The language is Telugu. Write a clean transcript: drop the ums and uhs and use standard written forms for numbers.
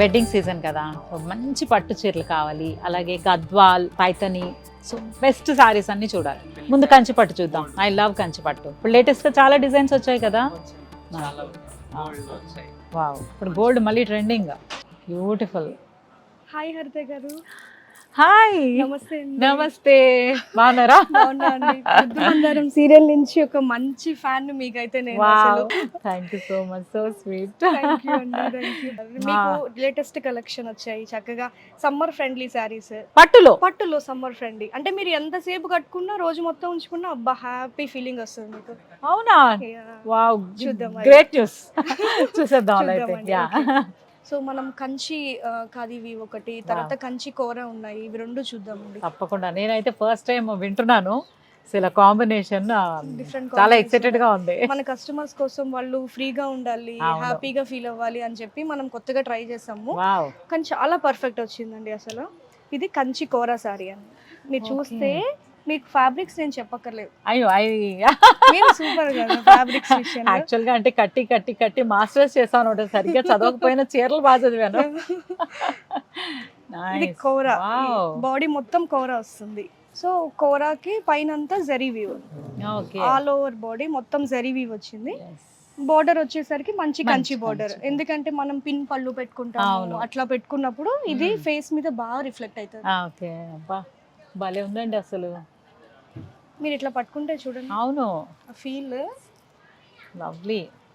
వెడ్డింగ్ సీజన్ కదా, సో మంచి పట్టు చీరలు కావాలి, అలాగే గద్వాల్, పైతని, సో బెస్ట్ సారీస్ అన్ని చూడాలి. ముందు కంచి పట్టు చూద్దాం. ఐ లవ్ కంచి పట్టు. ఇప్పుడు లేటెస్ట్ గా చాలా డిజైన్స్ వచ్చాయి కదా. వావ్, ఇప్పుడు గోల్డ్ మళ్ళీ ట్రెండింగ్. బ్యూటిఫుల్. హాయ్ హరిత గారు. హాయ్. నమస్తే అండి. నమస్తే. బాగున్నారా? బాగున్నా అండి. ముద్దు మందారం సీరియల్ నుంచి ఒక మంచి ఫ్యాన్ మీకైతే నేను. అసలు thank you so much, so sweet. Thank you అండి, థ్యాంక్ యూ. మీకు లేటెస్ట్ కలెక్షన్ వచ్చాయి చక్కగా, సమ్మర్ ఫ్రెండ్లీ శారీస్ పట్టులో సమ్మర్ ఫ్రెండ్లీ. అంటే మీరు ఎంతసేపు కట్టుకున్నా, రోజు మొత్తం ఉంచుకున్నా, అబ్బా హ్యాపీ ఫీలింగ్ వస్తుంది మీకు. అవునా? Yeah. వావ్, చూద్దాం. Great news. చూసేద్దాం అయితే. యా. సో మనం కంచి ఖాదీవి ఒకటి, తర్వాత కంచి కూర ఉన్నాయి, ఇవి రెండు చూద్దామండి. తప్పకుండా. నేనైతే ఫస్ట్ టైం వింటున్నాను. అసలు కాంబినేషన్ Different చాలా combination. ఎక్సైటెడ్ గా ఉంది. మన కస్టమర్స్ కోసం వాళ్ళు ఫ్రీగా ఉండాలి, అవును. హ్యాపీగా ఫీల్ అవ్వాలి అని చెప్పి మనం కొత్తగా ట్రై చేసాము. వావ్. కానీ చాలా పర్ఫెక్ట్ వచ్చిందండి అసలు. ఇది కంచి కోరా సారీ అని మీరు చూస్తే మీకు ఫ్యాబ్రిక్స్ నేను చెప్పక్కర్లేదు. అయ్యో, మీరు సూపర్ కదా ఫ్యాబ్రిక్స్ విషయంలో. యాక్చువల్ గా అంటే కట్టి మాస్టర్స్ చేశాను అంటే సరిగ్గా చదవకపోయినా చీరలు బాగా చదివాను. ఇది కోరా, బాడీ మొత్తం కోరా వస్తుంది. సో కోరాకి పైనంతా zari weave, all over body మొత్తం జరీ వీవ్ వచ్చింది. బోర్డర్ వచ్చేసరికి మంచి కంచి బోర్డర్, ఎందుకంటే మనం పిన్ పళ్ళు పెట్టుకుంటాము, అట్లా పెట్టుకున్నప్పుడు ఇది ఫేస్ మీద బాగా రిఫ్లెక్ట్ అవుతుంది. ఓకే, అబ్బా భలే ఉందండి అసలు. మీరు ఇట్లా పట్టుకుంటే చూడండి, అవును, ఫీల్ లవ్లీ.